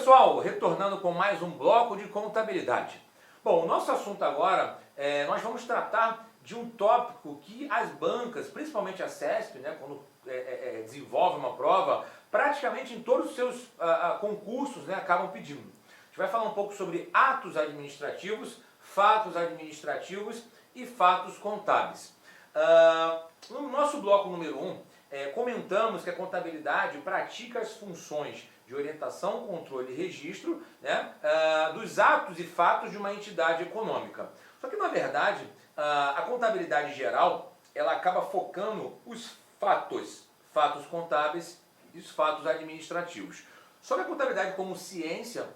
pessoal, retornando com mais um bloco de contabilidade. Bom, o nosso assunto agora, nós vamos tratar de um tópico que as bancas, principalmente a CESP, né, quando desenvolve uma prova, praticamente em todos os seus concursos, né, acabam pedindo. A gente vai falar um pouco sobre atos administrativos, fatos administrativos e fatos contábeis. No nosso bloco número 1, comentamos que a contabilidade pratica as funções de orientação, controle e registro, né, dos atos e fatos de uma entidade econômica. Só que, na verdade, a contabilidade geral, ela acaba focando os fatos contábeis e os fatos administrativos. Só que a contabilidade como ciência,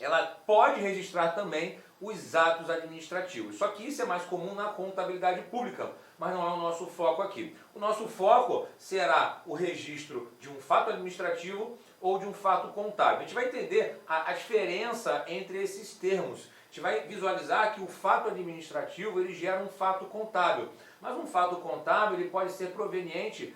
ela pode registrar também os atos administrativos. Só que isso é mais comum na contabilidade pública, mas não é o nosso foco aqui. O nosso foco será o registro de um fato administrativo ou de um fato contábil. A gente vai entender a diferença entre esses termos. A gente vai visualizar que o fato administrativo ele gera um fato contábil. Mas um fato contábil ele pode ser proveniente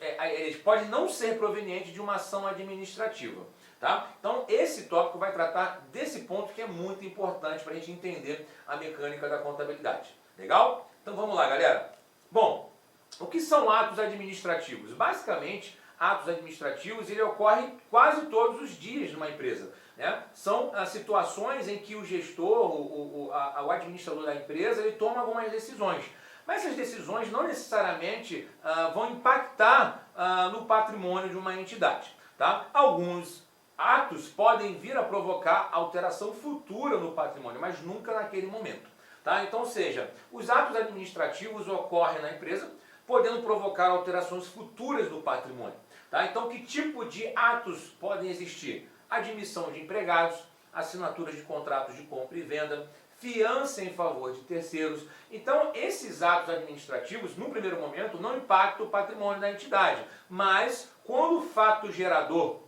ele pode não ser proveniente de uma ação administrativa. Tá? Então esse tópico vai tratar desse ponto que é muito importante para a gente entender a mecânica da contabilidade. Legal? Então vamos lá, galera. Bom, o que são atos administrativos? Basicamente, atos administrativos ele ocorre quase todos os dias numa empresa. Né? São situações em que o gestor, o administrador da empresa, ele toma algumas decisões. Mas essas decisões não necessariamente vão impactar no patrimônio de uma entidade. Tá? Alguns atos podem vir a provocar alteração futura no patrimônio, mas nunca naquele momento. Tá? Então, ou seja, os atos administrativos ocorrem na empresa, podendo provocar alterações futuras do patrimônio. Tá? Então, que tipo de atos podem existir? Admissão de empregados, assinaturas de contratos de compra e venda, fiança em favor de terceiros. Então, esses atos administrativos, no primeiro momento, não impactam o patrimônio da entidade. Mas, quando o fato gerador,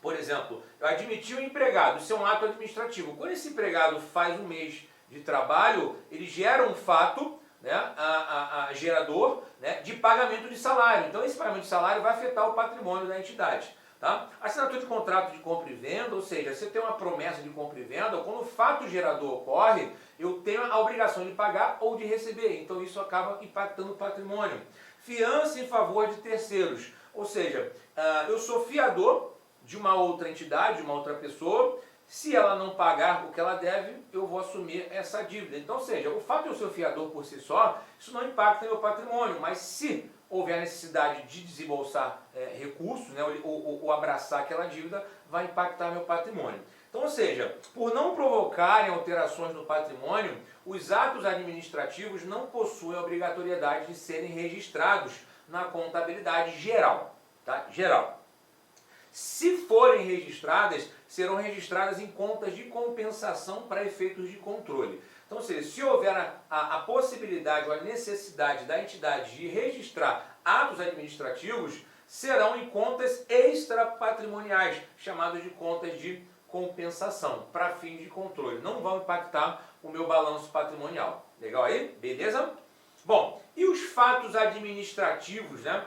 por exemplo, eu admiti um empregado, isso é um ato administrativo. Quando esse empregado faz um mês de trabalho, ele gera um fato, né, gerador, né, de pagamento de salário. Então, esse pagamento de salário vai afetar o patrimônio da entidade. Tá? Assinatura de contrato de compra e venda, ou seja, você tem uma promessa de compra e venda, quando o fato gerador ocorre, eu tenho a obrigação de pagar ou de receber, então isso acaba impactando o patrimônio. Fiança em favor de terceiros, ou seja, eu sou fiador de uma outra entidade, de uma outra pessoa, se ela não pagar o que ela deve, eu vou assumir essa dívida. Então, ou seja, o fato de eu ser fiador por si só, isso não impacta meu patrimônio, mas se houver a necessidade de desembolsar recursos, né, ou abraçar aquela dívida, vai impactar meu patrimônio. Então, ou seja, por não provocarem alterações no patrimônio, os atos administrativos não possuem a obrigatoriedade de serem registrados na contabilidade geral. Tá? Geral. Se forem registradas, serão registradas em contas de compensação para efeitos de controle. Então, ou seja, se houver a possibilidade ou a necessidade da entidade de registrar atos administrativos, serão em contas extrapatrimoniais, chamadas de contas de compensação, para fins de controle. Não vão impactar o meu balanço patrimonial. Legal aí? Beleza? Bom, e os fatos administrativos, né?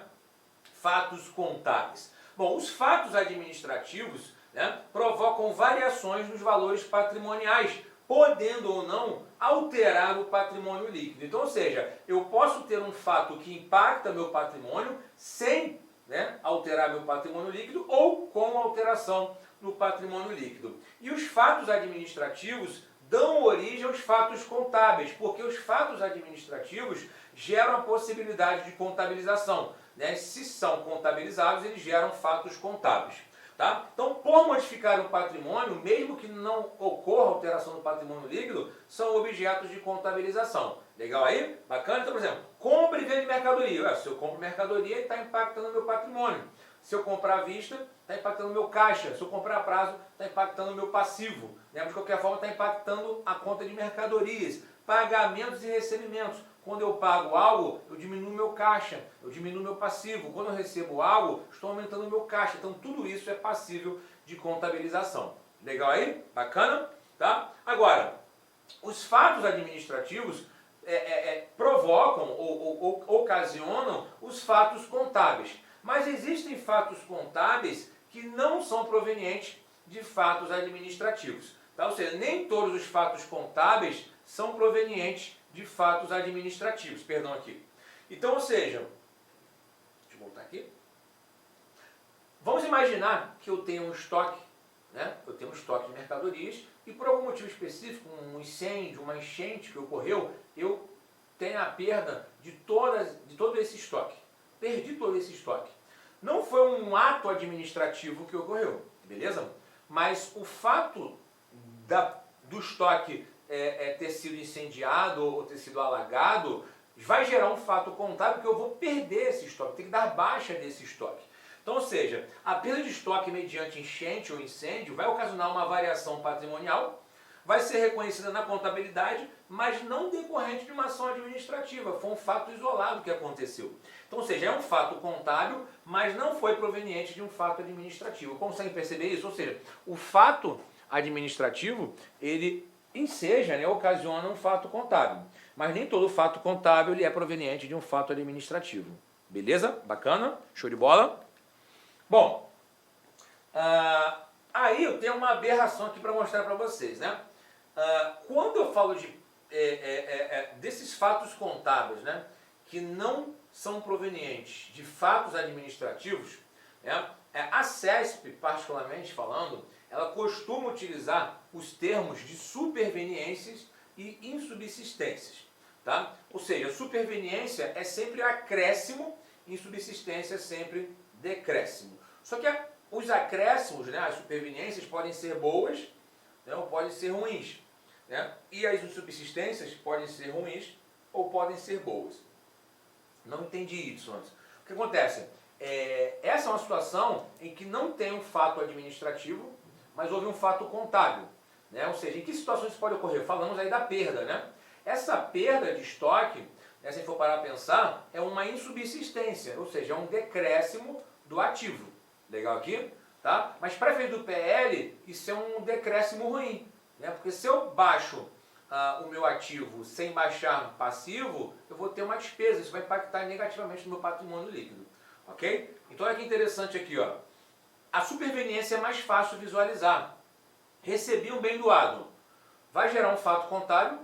Fatos contábeis. Bom, os fatos administrativos, né, provocam variações nos valores patrimoniais, podendo ou não alterar o patrimônio líquido. Então, ou seja, eu posso ter um fato que impacta meu patrimônio sem, né, alterar meu patrimônio líquido ou com alteração no patrimônio líquido. E os fatos administrativos dão origem aos fatos contábeis, porque os fatos administrativos geram a possibilidade de contabilização. Né? Se são contabilizados, eles geram fatos contábeis. Tá? Então, por modificar o patrimônio, mesmo que não ocorra alteração no patrimônio líquido, são objetos de contabilização. Legal aí? Bacana? Então, por exemplo, compra e venda de mercadoria. Se eu compro mercadoria, está impactando o meu patrimônio. Se eu comprar à vista, está impactando o meu caixa. Se eu comprar a prazo, está impactando o meu passivo. Né? Mas, de qualquer forma, está impactando a conta de mercadorias. Pagamentos e recebimentos. Quando eu pago algo, eu diminuo o meu caixa, eu diminuo o meu passivo. Quando eu recebo algo, estou aumentando o meu caixa. Então, tudo isso é passível de contabilização. Legal aí? Bacana? Tá? Agora, os fatos administrativos provocam ou ocasionam os fatos contábeis. Mas existem fatos contábeis que não são provenientes de fatos administrativos. Tá? Ou seja, nem todos os fatos contábeis são provenientes de fatos administrativos. Perdão aqui. Então, ou seja, deixa eu voltar aqui. Vamos imaginar que eu tenho um estoque, né? Eu tenho um estoque de mercadorias e por algum motivo específico, um incêndio, uma enchente que ocorreu, eu tenho a perda de todo esse estoque. Perdi todo esse estoque. Não foi um ato administrativo que ocorreu, beleza? Mas o fato do estoque ter sido incendiado ou ter sido alagado vai gerar um fato contábil que eu vou perder esse estoque, ter que dar baixa desse estoque. Então, ou seja, a perda de estoque mediante enchente ou incêndio vai ocasionar uma variação patrimonial, vai ser reconhecida na contabilidade, mas não decorrente de uma ação administrativa. Foi um fato isolado que aconteceu. Então, ou seja, é um fato contábil, mas não foi proveniente de um fato administrativo. Conseguem perceber isso? Ou seja, o fato administrativo, ele enseja, né, ocasiona um fato contábil. Mas nem todo fato contábil ele é proveniente de um fato administrativo. Beleza? Bacana? Show de bola? Bom, aí eu tenho uma aberração aqui para mostrar para vocês, né? Quando eu falo desses fatos contábeis, né, que não são provenientes de fatos administrativos, né, a CESP, particularmente falando, ela costuma utilizar os termos de superveniências e insubsistências. Tá? Ou seja, superveniência é sempre acréscimo, insubsistência é sempre decréscimo. Só que os acréscimos, né, as superveniências podem ser boas, né, ou podem ser ruins. Né? E as insubsistências podem ser ruins ou podem ser boas. Não entendi isso antes. O que acontece? Essa é uma situação em que não tem um fato administrativo, mas houve um fato contábil. Né? Ou seja, em que situações isso pode ocorrer? Falamos aí da perda. Né? Essa perda de estoque, né, se a gente for parar a pensar, é uma insubsistência, ou seja, é um decréscimo do ativo. Legal aqui? Tá? Mas para efeito do PL, isso é um decréscimo ruim. Né? Porque se eu baixo o meu ativo sem baixar passivo, eu vou ter uma despesa, isso vai impactar negativamente no meu patrimônio líquido. Ok? Então olha que interessante aqui, ó. A superveniência é mais fácil visualizar. Recebi um bem doado. Vai gerar um fato contábil,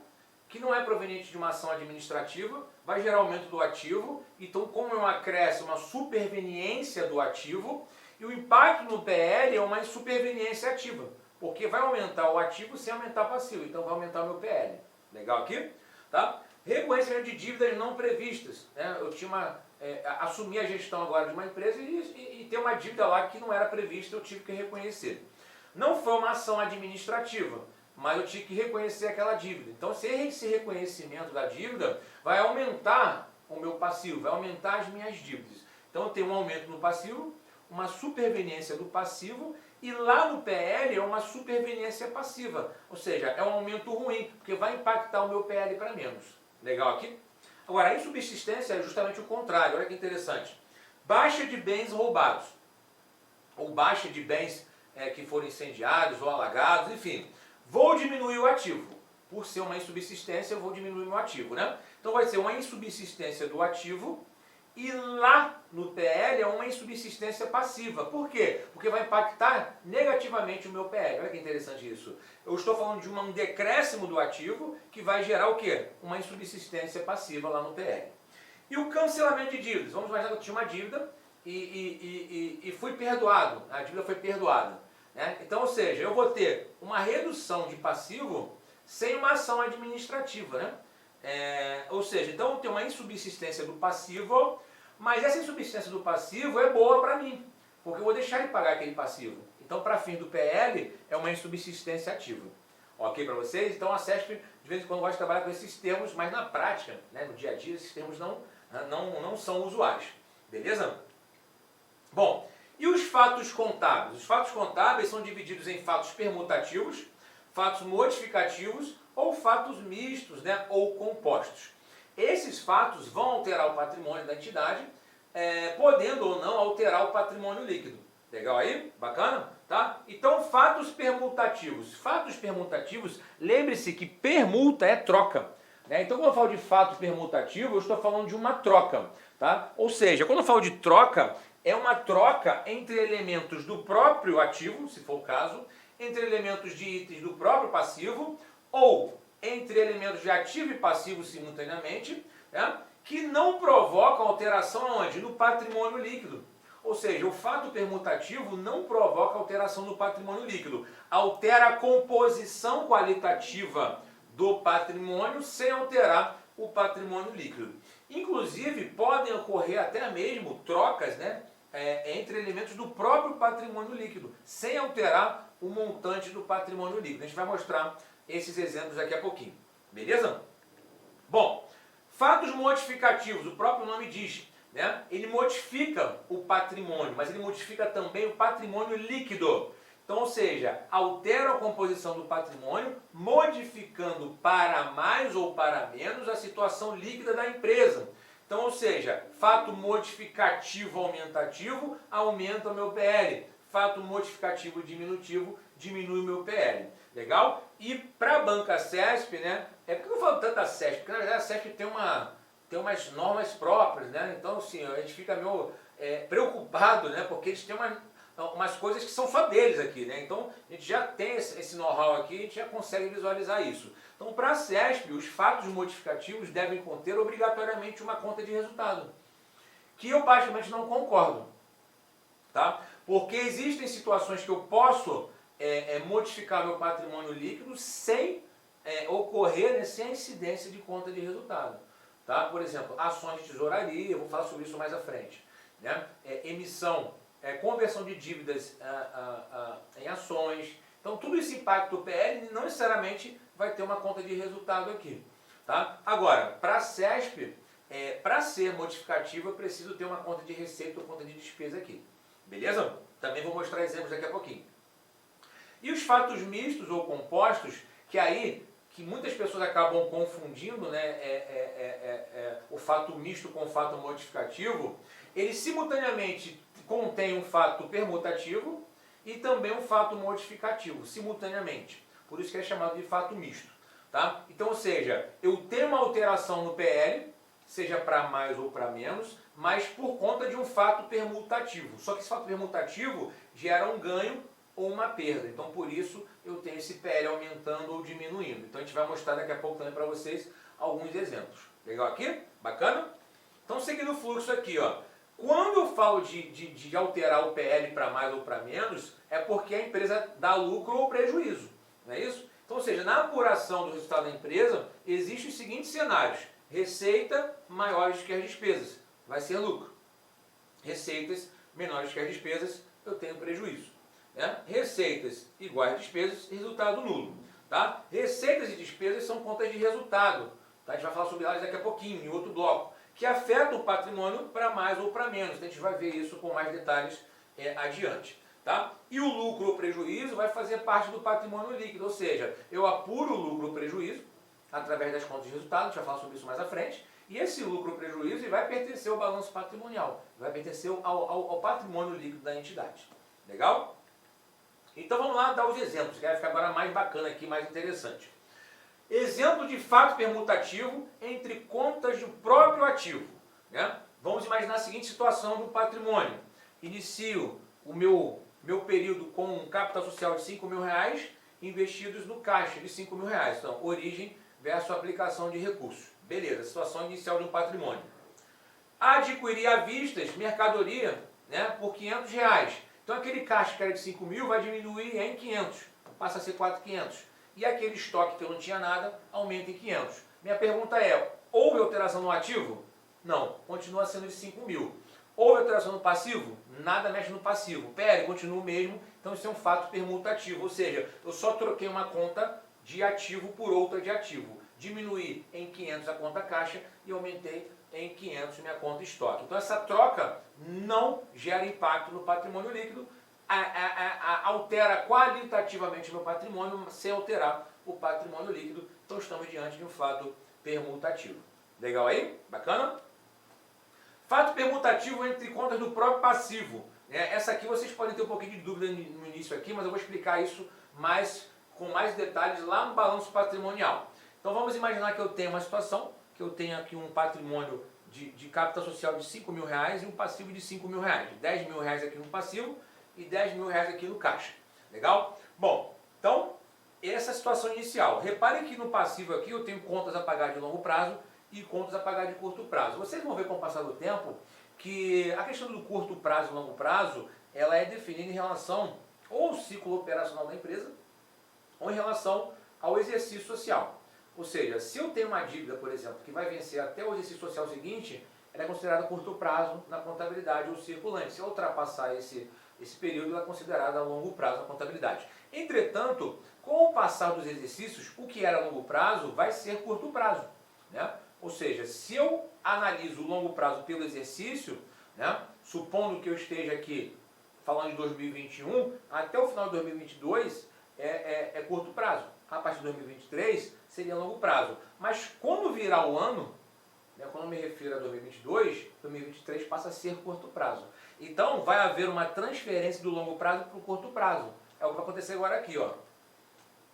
que não é proveniente de uma ação administrativa, vai gerar aumento do ativo, então como é um acréscimo, uma superveniência do ativo, e o impacto no PL é uma superveniência ativa, porque vai aumentar o ativo sem aumentar o passivo, então vai aumentar o meu PL. Legal aqui? Tá? Reconhecimento de dívidas não previstas. Né? Eu tinha assumi a gestão agora de uma empresa e tem uma dívida lá que não era prevista, eu tive que reconhecer. Não foi uma ação administrativa, mas eu tive que reconhecer aquela dívida. Então, esse reconhecimento da dívida vai aumentar o meu passivo, vai aumentar as minhas dívidas. Então, eu tenho um aumento no passivo, uma superveniência do passivo, e lá no PL é uma superveniência passiva. Ou seja, é um aumento ruim, porque vai impactar o meu PL para menos. Legal aqui? Agora, a insubsistência é justamente o contrário. Olha que interessante. Baixa de bens roubados, ou baixa de bens que foram incendiados ou alagados, enfim. Vou diminuir o ativo. Por ser uma insubsistência, eu vou diminuir o meu ativo, né? Então vai ser uma insubsistência do ativo e lá no PL é uma insubsistência passiva. Por quê? Porque vai impactar negativamente o meu PL. Olha que interessante isso. Eu estou falando de um decréscimo do ativo que vai gerar o quê? Uma insubsistência passiva lá no PL. E o cancelamento de dívidas. Vamos imaginar que eu tinha uma dívida e fui perdoado. A dívida foi perdoada. Né? Então, ou seja, eu vou ter uma redução de passivo sem uma ação administrativa. Né? Ou seja, então eu tenho uma insubsistência do passivo, mas essa insubsistência do passivo é boa para mim, porque eu vou deixar de pagar aquele passivo. Então, para fim do PL, é uma insubsistência ativa. Ok para vocês? Então, a CESP, de vez em quando, gosta de trabalhar com esses termos, mas na prática, né, no dia a dia, esses termos não são usuais. Beleza? Bom, e os fatos contábeis? Os fatos contábeis são divididos em fatos permutativos, fatos modificativos ou fatos mistos, né, ou compostos. Esses fatos vão alterar o patrimônio da entidade, podendo ou não alterar o patrimônio líquido. Legal aí? Bacana? Tá? Então, fatos permutativos. Fatos permutativos, lembre-se que permuta é troca. Né? Então, quando eu falo de fato permutativo, eu estou falando de uma troca. Tá? Ou seja, quando eu falo de troca, é uma troca entre elementos do próprio ativo, se for o caso, entre elementos de itens do próprio passivo, ou entre elementos de ativo e passivo simultaneamente, né, que não provocam alteração onde? No patrimônio líquido. Ou seja, o fato permutativo não provoca alteração no patrimônio líquido. Altera a composição qualitativa do patrimônio sem alterar o patrimônio líquido. Inclusive, podem ocorrer até mesmo trocas, né, entre elementos do próprio patrimônio líquido, sem alterar o montante do patrimônio líquido. A gente vai mostrar esses exemplos daqui a pouquinho. Beleza? Bom, fatos modificativos, o próprio nome diz, né? Ele modifica o patrimônio, mas ele modifica também o patrimônio líquido. Então, ou seja, altera a composição do patrimônio, modificando para mais ou para menos a situação líquida da empresa. Então, ou seja, fato modificativo aumentativo aumenta o meu PL. Fato modificativo diminutivo diminui o meu PL. Legal? E para a banca CESP, né? Por que eu falo tanto da CESP? Porque na verdade a CESP tem umas normas próprias, né? Então, assim, a gente fica meio preocupado, né? Porque eles têm umas coisas que são só deles aqui, né? Então, a gente já tem esse know-how aqui, a gente já consegue visualizar isso. Então, para a CESP, os fatos modificativos devem conter obrigatoriamente uma conta de resultado, que eu praticamente não concordo, tá? Porque existem situações que eu posso modificar meu patrimônio líquido sem ocorrer, né, sem a incidência de conta de resultado. Tá? Por exemplo, ações de tesouraria, eu vou falar sobre isso mais à frente. Né? Emissão, conversão de dívidas em ações. Então, tudo isso impacta o PL e não necessariamente vai ter uma conta de resultado aqui. Tá? Agora, para a CESP, para ser modificativo, eu preciso ter uma conta de receita ou conta de despesa aqui. Beleza? Também vou mostrar exemplos daqui a pouquinho. E os fatos mistos ou compostos, que muitas pessoas acabam confundindo, né, o fato misto com o fato modificativo, eles simultaneamente contêm um fato permutativo e também um fato modificativo, simultaneamente. Por isso que é chamado de fato misto. Tá? Então, ou seja, eu tenho uma alteração no PL, seja para mais ou para menos, mas por conta de um fato permutativo. Só que esse fato permutativo gera um ganho ou uma perda. Então, por isso, eu tenho esse PL aumentando ou diminuindo. Então, a gente vai mostrar daqui a pouco também para vocês alguns exemplos. Legal aqui? Bacana? Então, seguindo o fluxo aqui, ó. Quando eu falo de alterar o PL para mais ou para menos, é porque a empresa dá lucro ou prejuízo. Não é isso? Então, ou seja, na apuração do resultado da empresa, existem os seguintes cenários. Receita maiores que as despesas, vai ser lucro. Receitas menores que as despesas, eu tenho prejuízo. Né? Receitas iguais a despesas, resultado nulo. Tá? Receitas e despesas são contas de resultado. Tá? A gente vai falar sobre elas daqui a pouquinho, em outro bloco, que afetam o patrimônio para mais ou para menos. Então, a gente vai ver isso com mais detalhes adiante. Tá? E o lucro ou prejuízo vai fazer parte do patrimônio líquido, ou seja, eu apuro o lucro ou prejuízo através das contas de resultado, a gente vai falar sobre isso mais à frente, e esse lucro ou prejuízo vai pertencer ao balanço patrimonial, vai pertencer ao patrimônio líquido da entidade. Legal? Então vamos lá dar os exemplos, que vai ficar agora mais bacana aqui, mais interessante. Exemplo de fato permutativo entre contas do próprio ativo. Né? Vamos imaginar a seguinte situação do patrimônio. Inicio o meu período com um capital social de R$5.000 investidos no caixa de R$5.000. Então, origem versus aplicação de recursos. Beleza, situação inicial de um patrimônio. Adquirir à vista mercadoria, né, por R$500. Então aquele caixa que era de 5.000 vai diminuir em 500, passa a ser 4.500. E aquele estoque que eu não tinha nada, aumenta em 500. Minha pergunta é, houve alteração no ativo? Não, continua sendo de 5.000. Houve alteração no passivo? Nada mexe no passivo. PL continua o mesmo, então isso é um fato permutativo. Ou seja, eu só troquei uma conta de ativo por outra de ativo. Diminuí em 500 a conta caixa e aumentei em 500 minha conta estoque. Então essa troca não gera impacto no patrimônio líquido, altera qualitativamente o meu patrimônio sem alterar o patrimônio líquido. Então estamos diante de um fato permutativo. Legal aí? Bacana? Fato permutativo entre contas do próprio passivo. Essa aqui vocês podem ter um pouquinho de dúvida no início aqui, mas eu vou explicar isso com mais detalhes lá no balanço patrimonial. Então vamos imaginar que eu tenho uma situação, que eu tenho aqui um patrimônio de capital social de R$5.000 e um passivo de R$5.000. R$10.000 aqui no passivo e R$10.000 aqui no caixa. Legal? Bom, então, essa é a situação inicial. Reparem que no passivo aqui eu tenho contas a pagar de longo prazo e contas a pagar de curto prazo. Vocês vão ver com o passar do tempo que a questão do curto prazo e longo prazo, ela é definida em relação ou ao ciclo operacional da empresa ou em relação ao exercício social. Ou seja, se eu tenho uma dívida, por exemplo, que vai vencer até o exercício social seguinte, ela é considerada curto prazo na contabilidade ou circulante. Se eu ultrapassar esse período, ela é considerada longo prazo na contabilidade. Entretanto, com o passar dos exercícios, o que era longo prazo vai ser curto prazo, né? Ou seja, se eu analiso o longo prazo pelo exercício, né, supondo que eu esteja aqui falando de 2021, até o final de 2022 é curto prazo. A partir de 2023 seria longo prazo. Mas quando virar o ano, né, quando eu me refiro a 2022, 2023 passa a ser curto prazo. Então vai haver uma transferência do longo prazo para o curto prazo. É o que vai acontecer agora aqui, ó.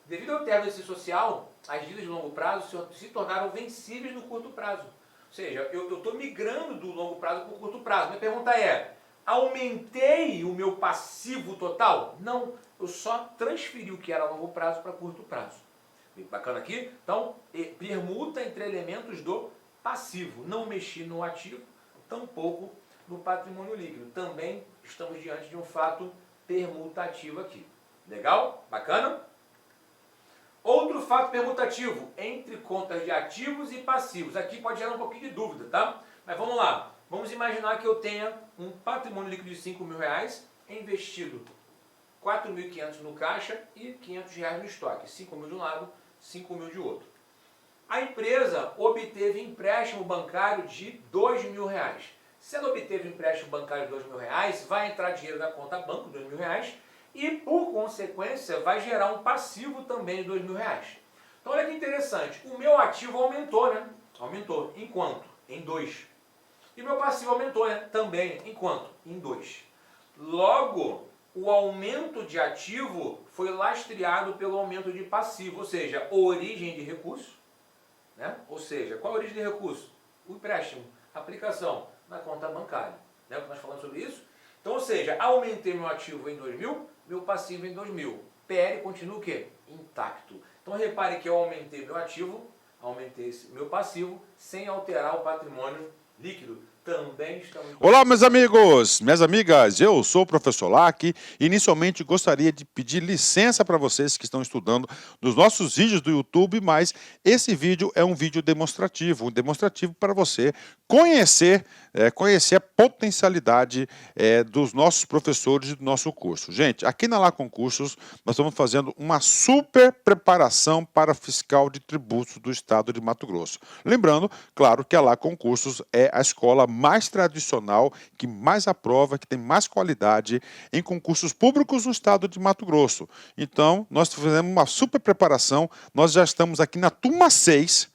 Devido ao término desse social, as dívidas de longo prazo se tornaram vencíveis no curto prazo. Ou seja, eu estou migrando do longo prazo para o curto prazo. Minha pergunta é, aumentei o meu passivo total? Não, eu só transferi o que era longo prazo para curto prazo. Bem bacana aqui? Então, permuta entre elementos do passivo. Não mexi no ativo, tampouco no patrimônio líquido. Também estamos diante de um fato permutativo aqui. Legal? Bacana? Outro fato permutativo, entre contas de ativos e passivos. Aqui pode gerar um pouquinho de dúvida, tá? Mas vamos lá. Vamos imaginar que eu tenha um patrimônio líquido de R$5.000 investido, R$4.500 no caixa e R$500 no estoque. 5.000 de um lado, 5.000 de outro. A empresa obteve empréstimo bancário de R$2.000. Se ela obteve empréstimo bancário de R$2.000, vai entrar dinheiro na conta banco, R$2.000, e, por consequência, vai gerar um passivo também de R$2.000. Então, olha que interessante. O meu ativo aumentou, né? Aumentou. Em quanto? Em 2. E o meu passivo aumentou, né? Também. Em quanto? Em 2. Logo, o aumento de ativo foi lastreado pelo aumento de passivo, ou seja, origem de recurso, né? Ou seja, qual a origem de recurso? O empréstimo, aplicação na conta bancária. Né? O que nós falamos sobre isso? Então, ou seja, aumentei meu ativo em 2.000, meu passivo em 2.000. PL continua o quê? Intacto. Então, repare que eu aumentei meu ativo, aumentei meu passivo, sem alterar o patrimônio líquido. Também estamos... Olá, meus amigos, minhas amigas, eu sou o professor Lac. Inicialmente gostaria de pedir licença para vocês que estão estudando nos nossos vídeos do YouTube, mas esse vídeo é um vídeo demonstrativo, para você conhecer a potencialidade dos nossos professores e do nosso curso. Gente, aqui na Lá Concursos, nós estamos fazendo uma super preparação para fiscal de tributos do estado de Mato Grosso. Lembrando, claro, que a Lá Concursos é a escola mais tradicional, que mais aprova, que tem mais qualidade em concursos públicos no estado de Mato Grosso. Então, nós fizemos uma super preparação, nós já estamos aqui na turma 6,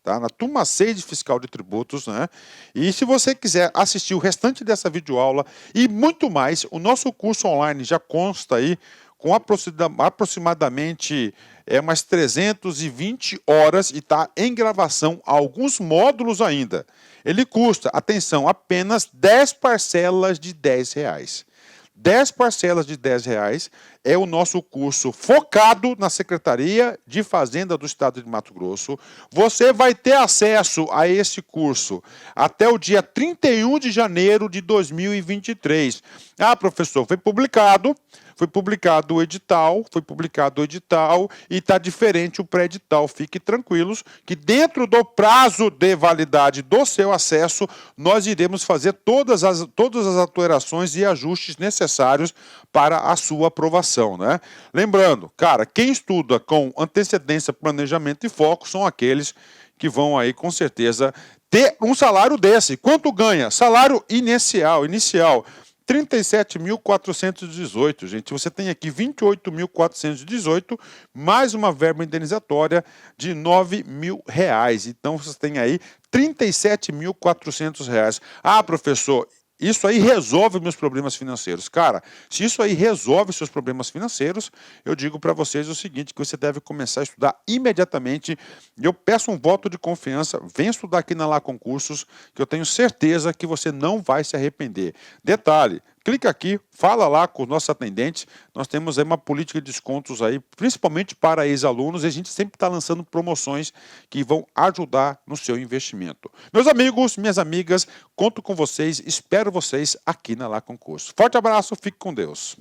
tá? Na turma 6 de fiscal de tributos, né? E se você quiser assistir o restante dessa videoaula e muito mais, o nosso curso online já consta aí com aproximadamente umas 320 horas e está em gravação alguns módulos ainda. Ele custa, atenção, apenas 10 parcelas de R$10. 10 parcelas de R$10 é o nosso curso focado na Secretaria de Fazenda do Estado de Mato Grosso. Você vai ter acesso a esse curso até o dia 31 de janeiro de 2023. Ah, professor, foi publicado o edital, e está diferente o pré-edital. Fique tranquilos que dentro do prazo de validade do seu acesso, nós iremos fazer todas as alterações e ajustes necessários para a sua aprovação, né? Lembrando, cara, quem estuda com antecedência, planejamento e foco são aqueles que vão aí, com certeza, ter um salário desse. Quanto ganha? Salário inicial, 37.418, gente. Você tem aqui 28.418, mais uma verba indenizatória de R$9.000. Então, você tem aí R$37.400. Ah, professor, isso aí resolve meus problemas financeiros. Cara, se isso aí resolve seus problemas financeiros, eu digo para vocês o seguinte, que você deve começar a estudar imediatamente. Eu peço um voto de confiança, vem estudar aqui na Lá Concursos, que eu tenho certeza que você não vai se arrepender. Detalhe, clica aqui, fala lá com os nossos atendentes, nós temos aí uma política de descontos aí, principalmente para ex-alunos, e a gente sempre está lançando promoções que vão ajudar no seu investimento. Meus amigos, minhas amigas, conto com vocês, espero vocês aqui na Lá Concursos. Forte abraço, fique com Deus.